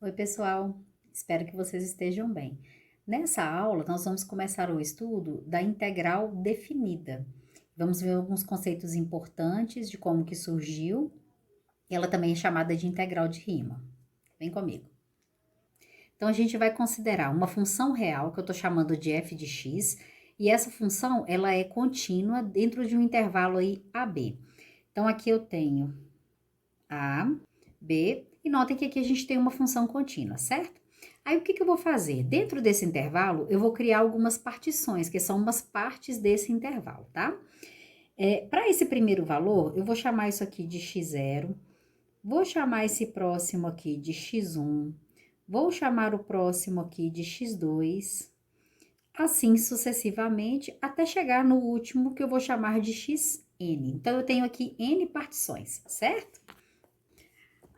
Oi, pessoal. Espero que vocês estejam bem. Nessa aula, nós vamos começar o estudo da integral definida. Vamos ver alguns conceitos importantes de como que surgiu. Ela também é chamada de integral de rima. Vem comigo. Então, a gente vai considerar uma função real, que eu estou chamando de f de x, e essa função, ela é contínua dentro de um intervalo aí AB. Então, aqui eu tenho A, B, e notem que aqui a gente tem uma função contínua, certo? Aí, o que eu vou fazer? Dentro desse intervalo, eu vou criar algumas partições, que são umas partes desse intervalo, tá? Para esse primeiro valor, eu vou chamar isso aqui de x0, vou chamar esse próximo aqui de x1, vou chamar o próximo aqui de x2, assim sucessivamente, até chegar no último que eu vou chamar de xn. Então, eu tenho aqui n partições, certo?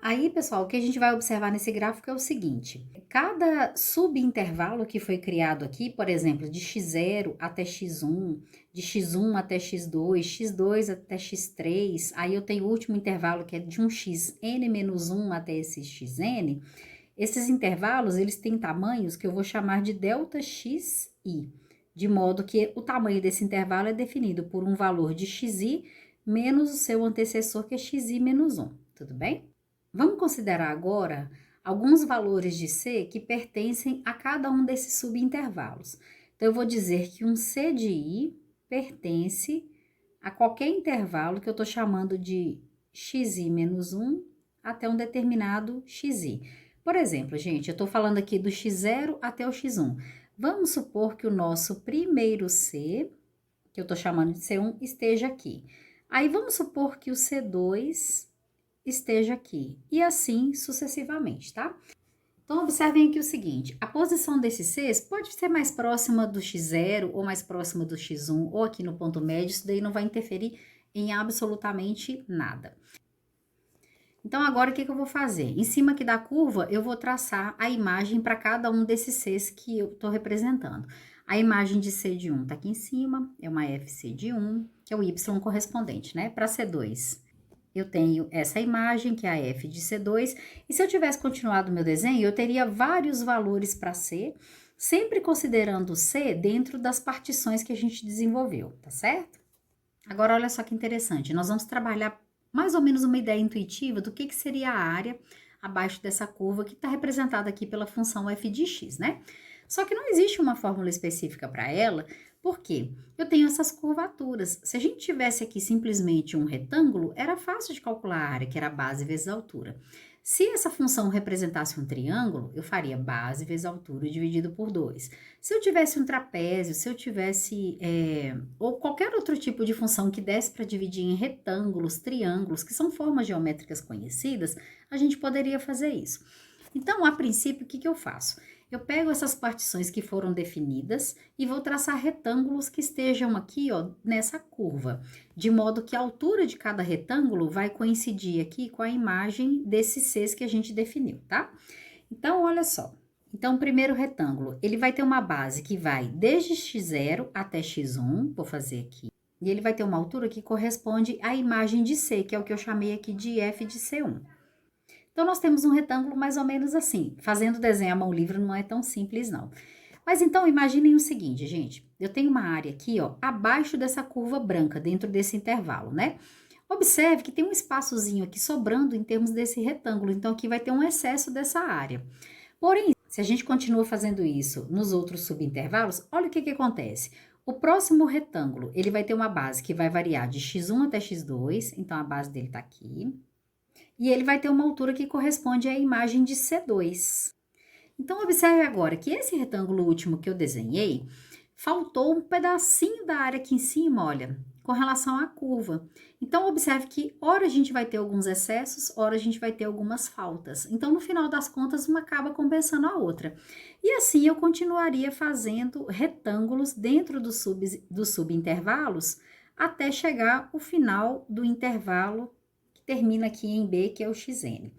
Aí, pessoal, o que a gente vai observar nesse gráfico é o seguinte: cada subintervalo que foi criado aqui, por exemplo, de x0 até x1, de x1 até x2, x2 até x3, aí eu tenho o último intervalo que é de um xn-1 até esse xn. Esses intervalos, eles têm tamanhos que eu vou chamar de ΔXi, de modo que o tamanho desse intervalo é definido por um valor de xi menos o seu antecessor, que é xi menos 1, tudo bem? Vamos considerar agora alguns valores de C que pertencem a cada um desses subintervalos. Então, eu vou dizer que um C de I pertence a qualquer intervalo que eu estou chamando de xi menos 1 até um determinado xi. Por exemplo, gente, eu estou falando aqui do x0 até o x1. Vamos supor que o nosso primeiro C, que eu estou chamando de C1, esteja aqui. Aí, vamos supor que o C2 esteja aqui, e assim sucessivamente, tá? Então, observem aqui o seguinte: a posição desses Cs pode ser mais próxima do x0 ou mais próxima do x1 ou aqui no ponto médio, isso daí não vai interferir em absolutamente nada. Então, agora o que eu vou fazer? Em cima aqui da curva, eu vou traçar a imagem para cada um desses Cs que eu estou representando. A imagem de C de 1 está aqui em cima, é uma FC de 1, que é o Y correspondente, né? Para C2, eu tenho essa imagem, que é a f de C2, e se eu tivesse continuado o meu desenho, eu teria vários valores para C, sempre considerando C dentro das partições que a gente desenvolveu, tá certo? Agora, olha só que interessante, nós vamos trabalhar mais ou menos uma ideia intuitiva do que seria a área abaixo dessa curva que está representada aqui pela função f de x, né? Só que não existe uma fórmula específica para ela, porque eu tenho essas curvaturas. Se a gente tivesse aqui simplesmente um retângulo, era fácil de calcular a área, que era a base vezes a altura. Se essa função representasse um triângulo, eu faria base vezes altura dividido por 2. Se eu tivesse um trapézio, se eu tivesse ou qualquer outro tipo de função que desse para dividir em retângulos, triângulos, que são formas geométricas conhecidas, a gente poderia fazer isso. Então, a princípio, o que eu faço? Eu pego essas partições que foram definidas e vou traçar retângulos que estejam aqui, ó, nessa curva, de modo que a altura de cada retângulo vai coincidir aqui com a imagem desses Cs que a gente definiu, tá? Então, olha só. Então, o primeiro retângulo, ele vai ter uma base que vai desde x0 até x1, vou fazer aqui, e ele vai ter uma altura que corresponde à imagem de C, que é o que eu chamei aqui de f de C1. Então, nós temos um retângulo mais ou menos assim. Fazendo desenho à mão livre não é tão simples, não. Mas então, imaginem o seguinte, gente. Eu tenho uma área aqui, ó, abaixo dessa curva branca, dentro desse intervalo, né? Observe que tem um espaçozinho aqui sobrando em termos desse retângulo. Então, aqui vai ter um excesso dessa área. Porém, se a gente continua fazendo isso nos outros subintervalos, olha o que acontece. O próximo retângulo, ele vai ter uma base que vai variar de x1 até x2. Então, a base dele tá aqui. E ele vai ter uma altura que corresponde à imagem de C2. Então, observe agora que esse retângulo último que eu desenhei, faltou um pedacinho da área aqui em cima, olha, com relação à curva. Então, observe que ora a gente vai ter alguns excessos, ora a gente vai ter algumas faltas. Então, no final das contas, uma acaba compensando a outra. E assim, eu continuaria fazendo retângulos dentro dos subintervalos até chegar o final do intervalo termina aqui em B, que é o xn.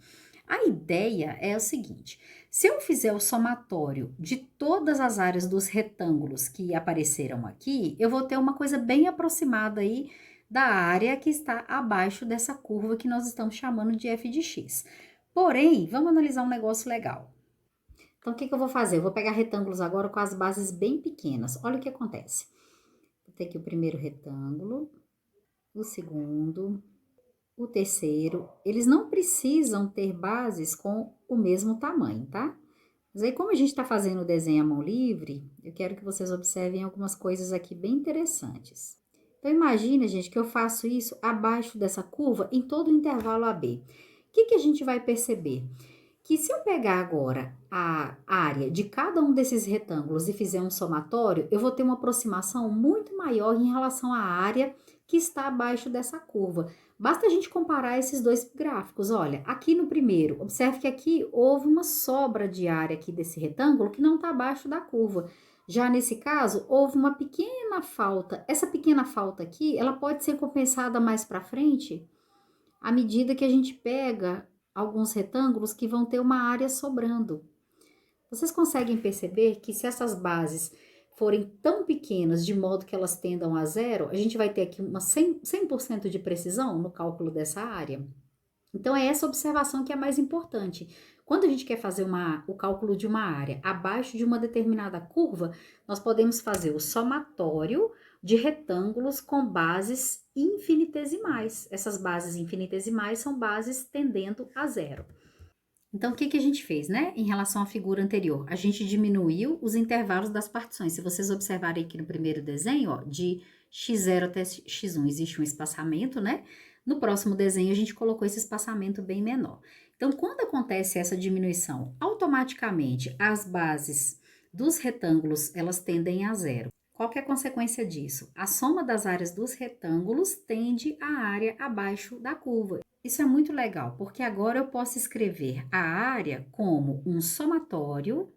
A ideia é o seguinte: se eu fizer o somatório de todas as áreas dos retângulos que apareceram aqui, eu vou ter uma coisa bem aproximada aí da área que está abaixo dessa curva que nós estamos chamando de f de x. Porém, vamos analisar um negócio legal. Então, o que que eu vou fazer? Eu vou pegar retângulos agora com as bases bem pequenas. Olha o que acontece. Vou ter aqui o primeiro retângulo, o segundo, o terceiro. Eles não precisam ter bases com o mesmo tamanho, tá? Mas aí, como a gente tá fazendo o desenho à mão livre, eu quero que vocês observem algumas coisas aqui bem interessantes. Então, imagina, gente, que eu faço isso abaixo dessa curva em todo o intervalo AB. O que que a gente vai perceber? Que se eu pegar agora a área de cada um desses retângulos e fizer um somatório, eu vou ter uma aproximação muito maior em relação à área que está abaixo dessa curva. Basta a gente comparar esses dois gráficos. Olha, aqui no primeiro, observe que aqui houve uma sobra de área aqui desse retângulo que não está abaixo da curva. Já nesse caso, houve uma pequena falta. Essa pequena falta aqui, ela pode ser compensada mais para frente à medida que a gente pega alguns retângulos que vão ter uma área sobrando. Vocês conseguem perceber que se essas bases forem tão pequenas de modo que elas tendam a zero, a gente vai ter aqui uma 100% de precisão no cálculo dessa área? Então, é essa observação que é mais importante. Quando a gente quer fazer o cálculo de uma área abaixo de uma determinada curva, nós podemos fazer o somatório de retângulos com bases infinitesimais. Essas bases infinitesimais são bases tendendo a zero. Então, o que que a gente fez, né? Em relação à figura anterior, a gente diminuiu os intervalos das partições. Se vocês observarem aqui no primeiro desenho, ó, de x0 até x1 existe um espaçamento, né? No próximo desenho, a gente colocou esse espaçamento bem menor. Então, quando acontece essa diminuição, automaticamente as bases dos retângulos, elas tendem a zero. Qual que é a consequência disso? A soma das áreas dos retângulos tende à área abaixo da curva. Isso é muito legal, porque agora eu posso escrever a área como um somatório.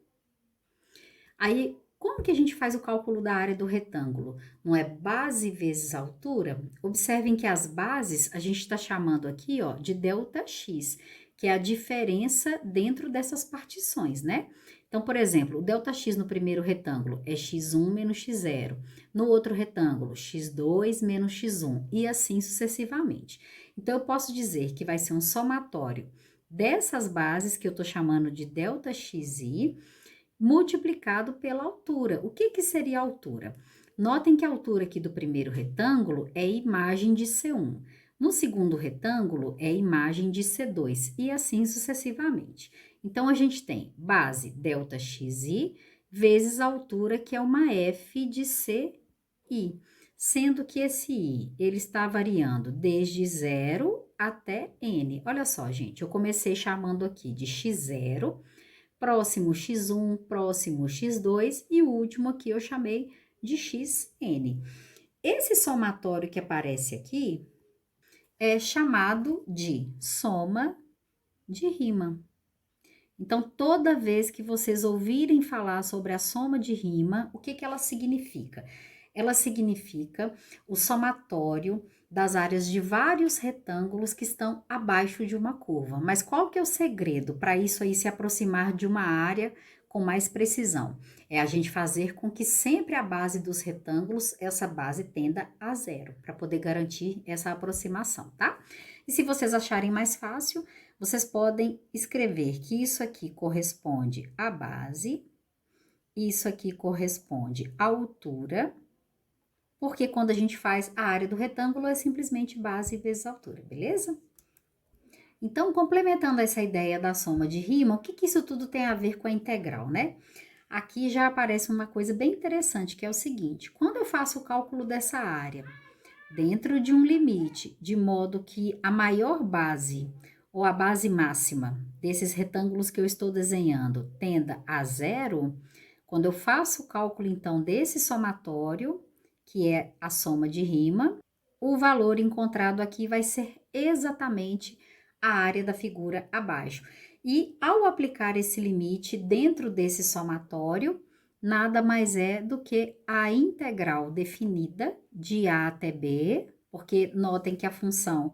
Aí, como que a gente faz o cálculo da área do retângulo? Não é base vezes altura? Observem que as bases a gente está chamando aqui, ó, de ΔX, que é a diferença dentro dessas partições, né? Então, por exemplo, o ΔX no primeiro retângulo é x1 menos x0. No outro retângulo, x2 menos x1, e assim sucessivamente. Então, eu posso dizer que vai ser um somatório dessas bases, que eu estou chamando de ΔXi, multiplicado pela altura. O que que seria a altura? Notem que a altura aqui do primeiro retângulo é imagem de C1. No segundo retângulo é imagem de C2 e assim sucessivamente. Então, a gente tem base ΔXi vezes a altura, que é uma f de CI, sendo que esse i, ele está variando desde 0 até n. Olha só, gente, eu comecei chamando aqui de x0, próximo x1, próximo x2 e o último aqui eu chamei de xn. Esse somatório que aparece aqui é chamado de soma de rima. Então, toda vez que vocês ouvirem falar sobre a soma de rima, o que que ela significa? Ela significa o somatório das áreas de vários retângulos que estão abaixo de uma curva. Mas qual que é o segredo para isso aí se aproximar de uma área com mais precisão? É a gente fazer com que sempre a base dos retângulos, essa base tenda a zero, para poder garantir essa aproximação, tá? E se vocês acharem mais fácil, vocês podem escrever que isso aqui corresponde à base, isso aqui corresponde à altura, porque quando a gente faz a área do retângulo é simplesmente base vezes altura, beleza? Então, complementando essa ideia da soma de rima, o que que isso tudo tem a ver com a integral, né? Aqui já aparece uma coisa bem interessante, que é o seguinte: quando eu faço o cálculo dessa área dentro de um limite, de modo que a maior base ou a base máxima desses retângulos que eu estou desenhando tenda a zero, quando eu faço o cálculo, então, desse somatório, que é a soma de rima, o valor encontrado aqui vai ser exatamente a área da figura abaixo. E ao aplicar esse limite dentro desse somatório, nada mais é do que a integral definida de A até B, porque notem que a função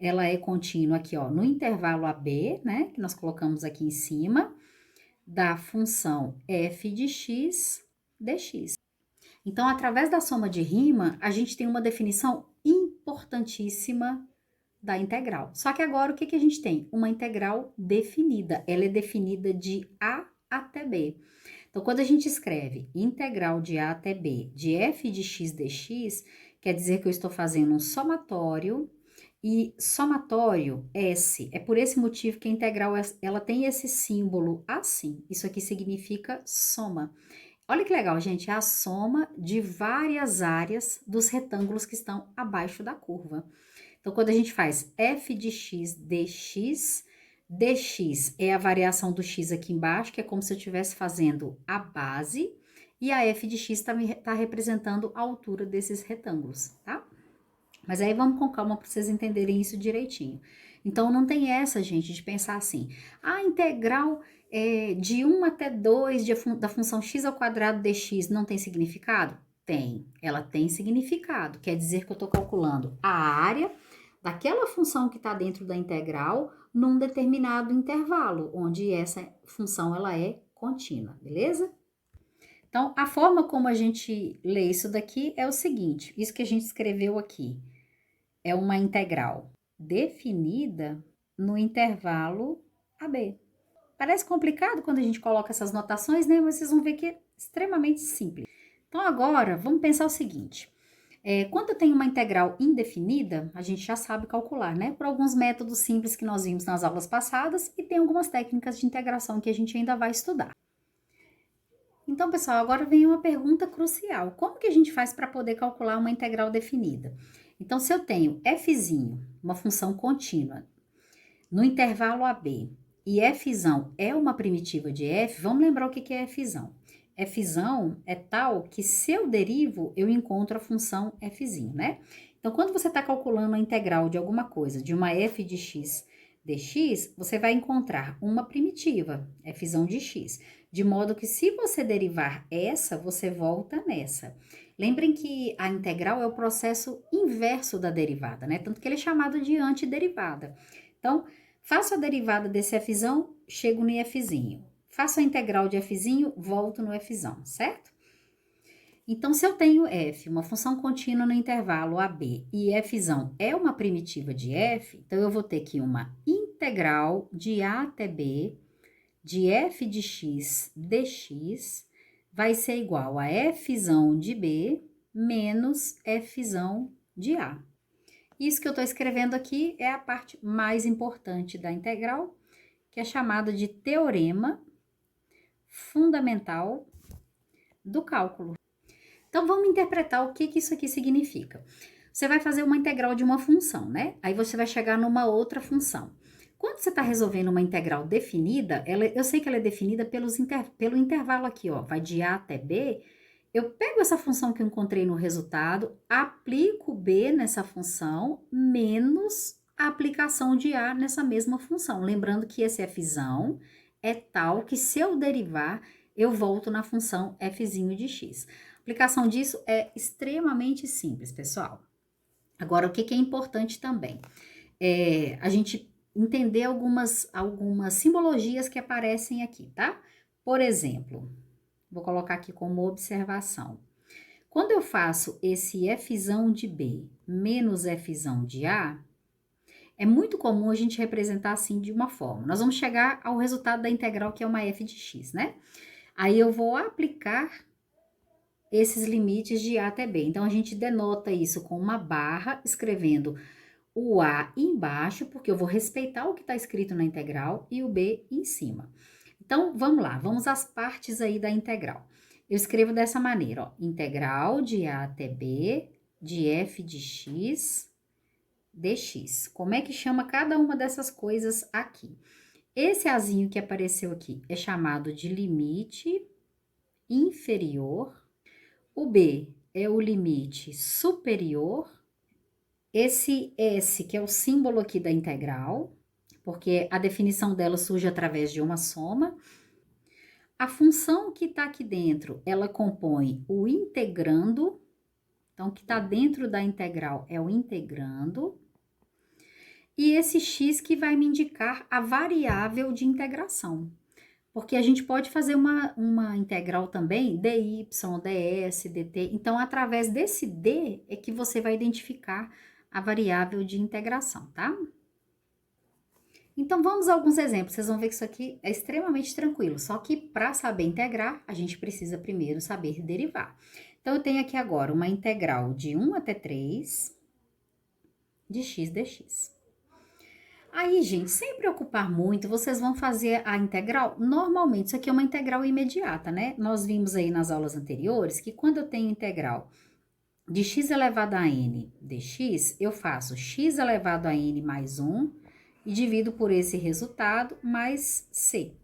ela é contínua aqui, ó, no intervalo AB, né, que nós colocamos aqui em cima, da função f de x dx. Então, através da soma de rima, a gente tem uma definição importantíssima da integral. Só que agora, o que que a gente tem? Uma integral definida. Ela é definida de A até b. Então, quando a gente escreve integral de a até b de f de x dx, quer dizer que eu estou fazendo um somatório, e somatório, S, é por esse motivo que a integral, ela tem esse símbolo assim. Isso aqui significa soma. Olha que legal, gente, é a soma de várias áreas dos retângulos que estão abaixo da curva. Então, quando a gente faz f de x dx, dx é a variação do x aqui embaixo, que é como se eu estivesse fazendo a base, e a f de x tá representando a altura desses retângulos, tá? Mas aí vamos com calma para vocês entenderem isso direitinho. Então, não tem essa, gente, de pensar assim, a integral de 1 até 2 da função x ao quadrado dx não tem significado? Tem, ela tem significado. Quer dizer que eu estou calculando a área daquela função que está dentro da integral num determinado intervalo, onde essa função ela é contínua, beleza? Então, a forma como a gente lê isso daqui é o seguinte, isso que a gente escreveu aqui é uma integral definida no intervalo AB. Parece complicado quando a gente coloca essas notações, né? Mas vocês vão ver que é extremamente simples. Então, agora, vamos pensar o seguinte. Quando eu tenho uma integral indefinida, a gente já sabe calcular, né? Por alguns métodos simples que nós vimos nas aulas passadas e tem algumas técnicas de integração que a gente ainda vai estudar. Então, pessoal, agora vem uma pergunta crucial. Como que a gente faz para poder calcular uma integral definida? Então, se eu tenho fzinho, uma função contínua, no intervalo AB, e fzão é uma primitiva de f, vamos lembrar o que é fzão. Fzão é tal que se eu derivo, eu encontro a função fzinho, né? Então, quando você está calculando a integral de alguma coisa, de uma f de x dx, você vai encontrar uma primitiva, fzão de x. De modo que se você derivar essa, você volta nessa. Lembrem que a integral é o processo inverso da derivada, né? Tanto que ele é chamado de antiderivada. Então, faço a derivada desse fzão, chego no fzinho. Faço a integral de fzinho, volto no fzão, certo? Então, se eu tenho f, uma função contínua no intervalo AB, e fzão é uma primitiva de f, então eu vou ter que uma integral de a até b de f de x dx vai ser igual a fzão de b menos fzão de a. Isso que eu estou escrevendo aqui é a parte mais importante da integral, que é chamada de teorema fundamental do cálculo. Então, vamos interpretar o que isso aqui significa. Você vai fazer uma integral de uma função, né? Aí você vai chegar numa outra função. Quando você está resolvendo uma integral definida, eu sei que ela é definida pelo intervalo aqui, ó, vai de A até B. Eu pego essa função que eu encontrei no resultado, aplico B nessa função, menos a aplicação de A nessa mesma função. Lembrando que esse fzão é tal que se eu derivar, eu volto na função fzinho de x. A aplicação disso é extremamente simples, pessoal. Agora, o que é importante também? A gente entender algumas simbologias que aparecem aqui, tá? Por exemplo, vou colocar aqui como observação. Quando eu faço esse fzão de B menos fzão de A, é muito comum a gente representar assim de uma forma. Nós vamos chegar ao resultado da integral, que é uma f de x, né? Aí eu vou aplicar esses limites de A até B. Então, a gente denota isso com uma barra, escrevendo o A embaixo, porque eu vou respeitar o que está escrito na integral, e o B em cima. Então, vamos lá, vamos às partes aí da integral. Eu escrevo dessa maneira, ó, integral de A até B de f de x dx. Como é que chama cada uma dessas coisas aqui? Esse azinho que apareceu aqui é chamado de limite inferior. O B é o limite superior. Esse S, que é o símbolo aqui da integral, porque a definição dela surge através de uma soma. A função que está aqui dentro, ela compõe o integrando. Então, o que está dentro da integral é o integrando. E esse x que vai me indicar a variável de integração. Porque a gente pode fazer uma integral também, dy, ds, dt. Então, através desse d é que você vai identificar a variável de integração, tá? Então, vamos a alguns exemplos. Vocês vão ver que isso aqui é extremamente tranquilo. Só que para saber integrar, a gente precisa primeiro saber derivar. Então, eu tenho aqui agora uma integral de 1 até 3 de x dx. Aí, gente, sem preocupar muito, vocês vão fazer a integral. Normalmente, isso aqui é uma integral imediata, né? Nós vimos aí nas aulas anteriores que quando eu tenho integral de x elevado a n dx, eu faço x elevado a n mais 1 e divido por esse resultado mais c,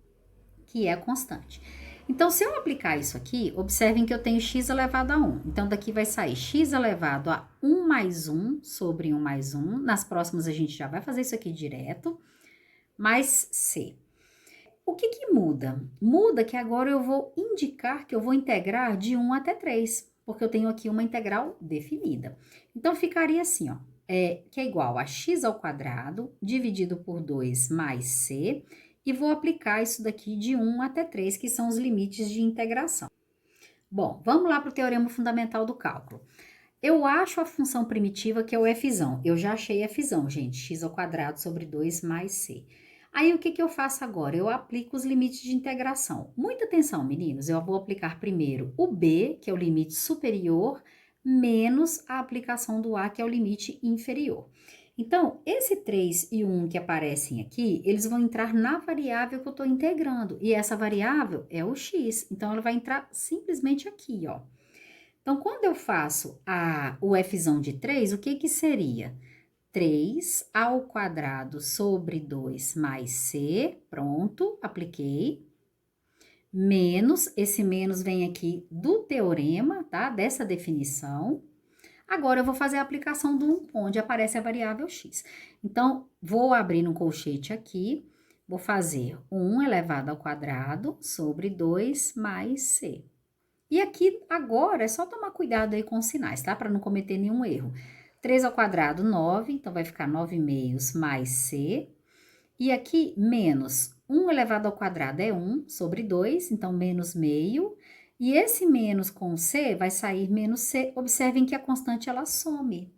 que é a constante. Então, se eu aplicar isso aqui, observem que eu tenho x elevado a 1. Então, daqui vai sair x elevado a 1 mais 1 sobre 1 mais 1. Nas próximas, a gente já vai fazer isso aqui direto, mais c. O que que muda? Muda que agora eu vou indicar que eu vou integrar de 1 até 3, porque eu tenho aqui uma integral definida. Então, ficaria assim, ó, que é igual a x ao quadrado dividido por 2 mais c, e vou aplicar isso daqui de 1 até 3, que são os limites de integração. Bom, vamos lá para o teorema fundamental do cálculo. Eu acho a função primitiva que é o fzão. Eu já achei fzão, gente, x ao quadrado sobre 2 mais c. Aí, o que que eu faço agora? Eu aplico os limites de integração. Muita atenção, meninos. Eu vou aplicar primeiro o b, que é o limite superior, menos a aplicação do a, que é o limite inferior. Então, esse 3 e 1 que aparecem aqui, eles vão entrar na variável que eu estou integrando. E essa variável é o x. Então, ela vai entrar simplesmente aqui, ó. Então, quando eu faço o fzão de 3, o que que seria? 3 ao quadrado sobre 2 mais c, pronto, apliquei. Menos, esse menos vem aqui do teorema, tá? Dessa definição. Agora, eu vou fazer a aplicação do 1, onde aparece a variável x. Então, vou abrir no colchete aqui, vou fazer 1 elevado ao quadrado sobre 2 mais c. E aqui, agora, é só tomar cuidado aí com os sinais, tá? Para não cometer nenhum erro. 3 ao quadrado, 9, então vai ficar 9 meios mais c. E aqui, menos 1 elevado ao quadrado é 1 sobre 2, então menos meio. E esse menos com c vai sair menos c. Observem que a constante, ela some.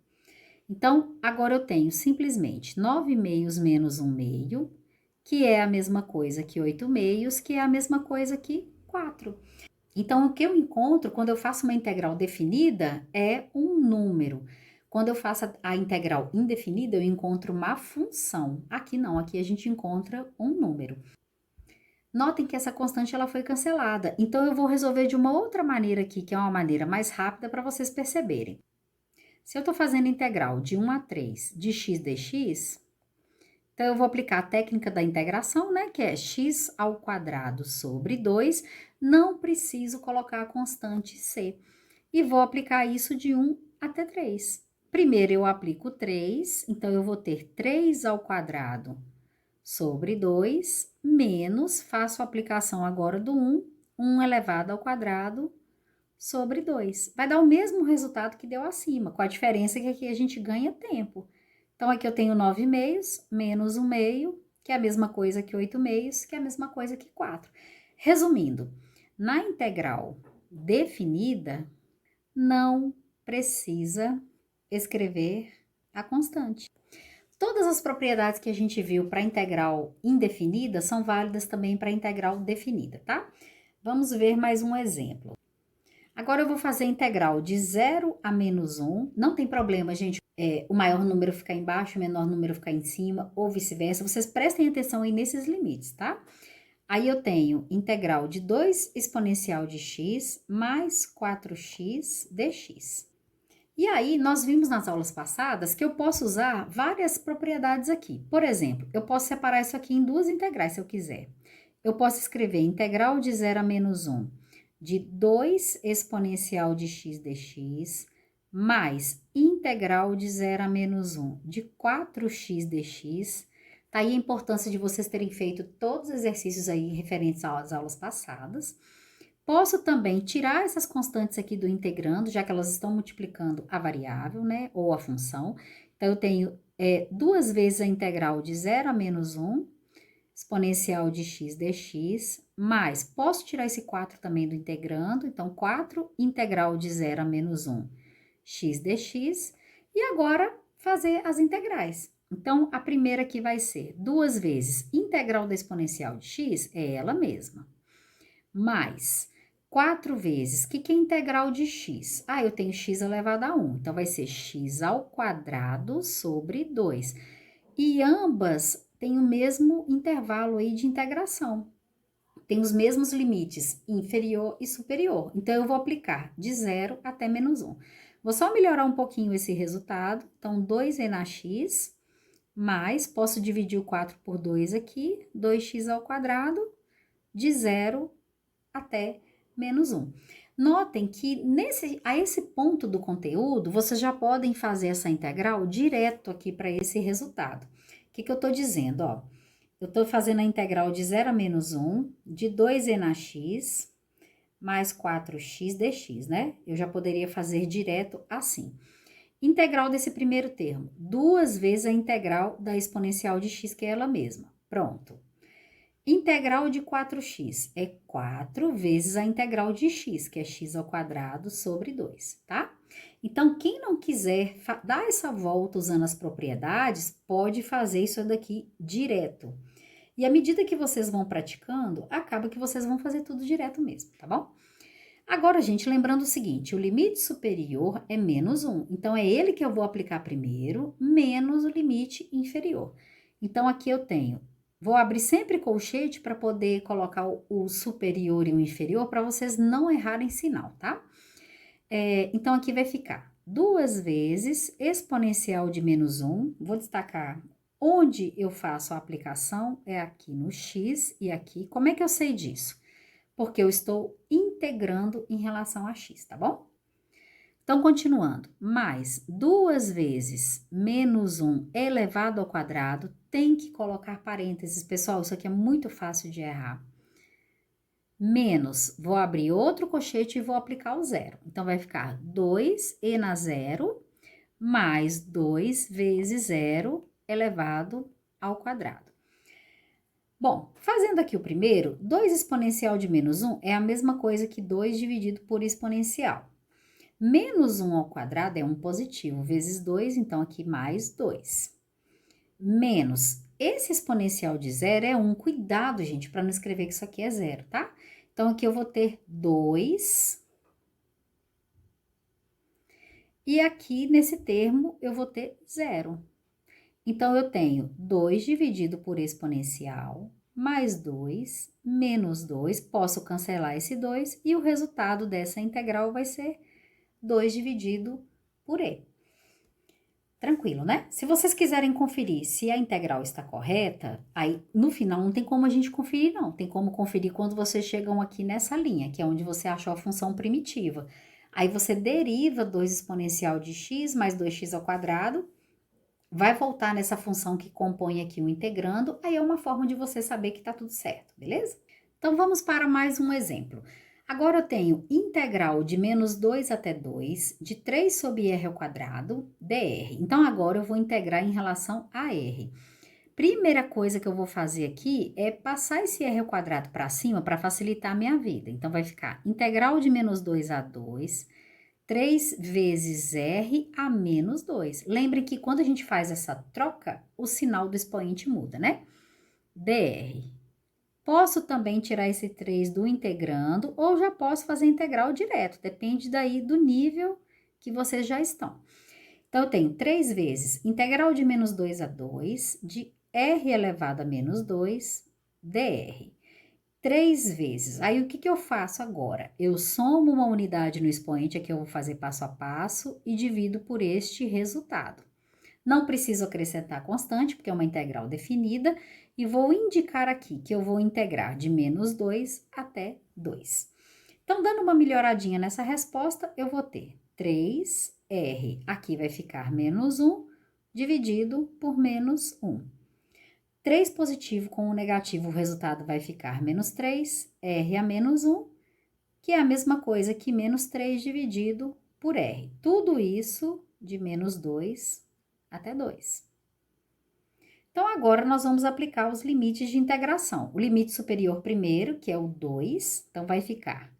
Então, agora eu tenho simplesmente 9 meios menos 1 meio, que é a mesma coisa que 8 meios, que é a mesma coisa que 4. Então, o que eu encontro quando eu faço uma integral definida é um número. Quando eu faço a integral indefinida, eu encontro uma função. Aqui não, aqui a gente encontra um número. Notem que essa constante ela foi cancelada. Então, eu vou resolver de uma outra maneira aqui, que é uma maneira mais rápida para vocês perceberem. Se eu estou fazendo integral de 1 a 3 de x dx, então, eu vou aplicar a técnica da integração, né? Que é x ao quadrado sobre 2. Não preciso colocar a constante c. E vou aplicar isso de 1 até 3. Primeiro, eu aplico 3. Então, eu vou ter 3 ao quadrado sobre 2, menos, faço a aplicação agora do 1. 1 elevado ao quadrado sobre 2. Vai dar o mesmo resultado que deu acima, com a diferença que aqui a gente ganha tempo. Então, aqui eu tenho 9 meios, menos 1 meio, que é a mesma coisa que 8 meios, que é a mesma coisa que 4. Resumindo, na integral definida, não precisa escrever a constante. Todas as propriedades que a gente viu para integral indefinida são válidas também para integral definida, tá? Vamos ver mais um exemplo. Agora, eu vou fazer integral de 0 a menos 1. Não tem problema, gente, o maior número ficar embaixo, o menor número ficar em cima, ou vice-versa. Vocês prestem atenção aí nesses limites, tá? Aí, eu tenho integral de 2 exponencial de x mais 4x dx. E aí, nós vimos nas aulas passadas que eu posso usar várias propriedades aqui. Por exemplo, eu posso separar isso aqui em duas integrais, se eu quiser. Eu posso escrever integral de 0 a menos 1 de 2 exponencial de x dx, mais integral de 0 a menos 1 de 4x dx. Tá aí a importância de vocês terem feito todos os exercícios aí referentes às aulas passadas. Posso também tirar essas constantes aqui do integrando, já que elas estão multiplicando a variável, né, ou a função. Então, eu tenho 2 vezes a integral de 0 a menos 1, exponencial de x dx, mais, posso tirar esse 4 também do integrando, então, 4 integral de 0 a menos 1, x dx, e agora fazer as integrais. Então, a primeira aqui vai ser 2 vezes integral da exponencial de x, é ela mesma, mais 4 vezes, o que que é integral de x? Ah, eu tenho x elevado a 1, então vai ser x ao quadrado sobre 2. E ambas têm o mesmo intervalo aí de integração, tem os mesmos limites, inferior e superior. Então, eu vou aplicar de 0 até menos 1. Vou só melhorar um pouquinho esse resultado. Então, 2e na x, mais, posso dividir o 4 por 2 aqui, 2x ao quadrado, de 0 até menos 1. Notem que a esse ponto do conteúdo, vocês já podem fazer essa integral direto aqui para esse resultado. O que eu estou dizendo, ó? Eu estou fazendo a integral de 0 a menos 1, de 2e na x, mais 4x dx, né? Eu já poderia fazer direto assim. Integral desse primeiro termo, 2 vezes a integral da exponencial de x, que é ela mesma. Pronto. Integral de 4x é 4 vezes a integral de x, que é x ao quadrado sobre 2, tá? Então, quem não quiser dar essa volta usando as propriedades, pode fazer isso daqui direto. E à medida que vocês vão praticando, acaba que vocês vão fazer tudo direto mesmo, tá bom? Agora, gente, lembrando o seguinte, o limite superior é menos 1. Então, é ele que eu vou aplicar primeiro, menos o limite inferior. Então, aqui eu tenho, vou abrir sempre colchete para poder colocar o superior e o inferior, para vocês não errarem sinal, tá? Então, aqui vai ficar 2 vezes exponencial de menos 1, vou destacar onde eu faço a aplicação, é aqui no x e aqui. Como é que eu sei disso? Porque eu estou integrando em relação a x, tá bom? Então, continuando, mais 2 vezes menos 1 elevado ao quadrado, tem que colocar parênteses, pessoal, isso aqui é muito fácil de errar. Menos, vou abrir outro colchete e vou aplicar o zero. Então, vai ficar 2e na zero, mais 2 vezes zero elevado ao quadrado. Bom, fazendo aqui o primeiro, 2 exponencial de menos 1 é a mesma coisa que 2 dividido por exponencial. Menos 1 ao quadrado é 1 positivo, vezes 2, então aqui mais 2. Menos, esse exponencial de zero é 1. Cuidado, gente, para não escrever que isso aqui é zero, tá? Então, aqui eu vou ter 2. E aqui, nesse termo, eu vou ter zero. Então, eu tenho 2 dividido por exponencial, mais 2, menos 2, posso cancelar esse 2, e o resultado dessa integral vai ser 2 dividido por e. Tranquilo, né? Se vocês quiserem conferir se a integral está correta, aí no final não tem como a gente conferir, não. Tem como conferir quando vocês chegam aqui nessa linha, que é onde você achou a função primitiva. Aí você deriva 2 exponencial de x mais 2x ao quadrado, vai voltar nessa função que compõe aqui o integrando, aí é uma forma de você saber que tá tudo certo, beleza? Então, vamos para mais um exemplo. Agora, eu tenho integral de menos 2 até 2, de 3 sobre r ao quadrado, dr. Então, agora eu vou integrar em relação a r. Primeira coisa que eu vou fazer aqui é passar esse r ao quadrado para cima para facilitar a minha vida. Então, vai ficar integral de menos 2 a 2, 3 vezes r a menos 2. Lembre que quando a gente faz essa troca, o sinal do expoente muda, né? dr. Posso também tirar esse 3 do integrando, ou já posso fazer integral direto, depende daí do nível que vocês já estão. Então, eu tenho 3 vezes integral de menos 2 a 2, de r elevado a menos 2, dr. 3 vezes. Aí, o que eu faço agora? Eu somo uma unidade no expoente, aqui eu vou fazer passo a passo, e divido por este resultado. Não preciso acrescentar constante, porque é uma integral definida, e vou indicar aqui que eu vou integrar de menos 2 até 2. Então, dando uma melhoradinha nessa resposta, eu vou ter 3r, aqui vai ficar menos 1, dividido por menos 1. 3 positivo com o negativo, o resultado vai ficar menos 3, r a menos 1, que é a mesma coisa que menos 3 dividido por r. Tudo isso de menos 2 até 2. Então, agora nós vamos aplicar os limites de integração. O limite superior primeiro, que é o 2, então vai ficar,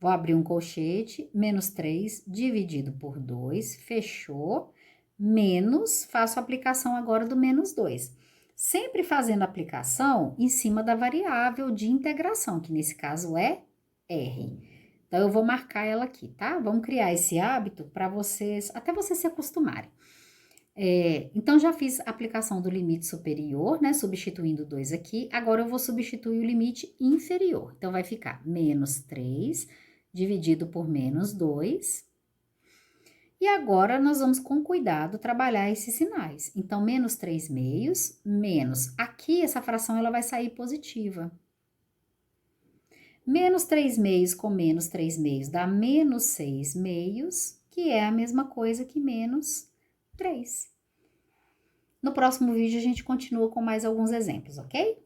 vou abrir um colchete, menos 3 dividido por 2, fechou, menos, faço a aplicação agora do menos 2. Sempre fazendo a aplicação em cima da variável de integração, que nesse caso é R. Então, eu vou marcar ela aqui, tá? Vamos criar esse hábito para vocês, até vocês se acostumarem. Então, já fiz a aplicação do limite superior, né? Substituindo 2 aqui. Agora, eu vou substituir o limite inferior. Então, vai ficar menos 3 dividido por menos 2. E agora, nós vamos, com cuidado, trabalhar esses sinais. Então, menos 3 meios, menos. Aqui, essa fração ela vai sair positiva. Menos 3 meios com menos 3 meios dá menos 6 meios, que é a mesma coisa que menos 3. No próximo vídeo, a gente continua com mais alguns exemplos, ok?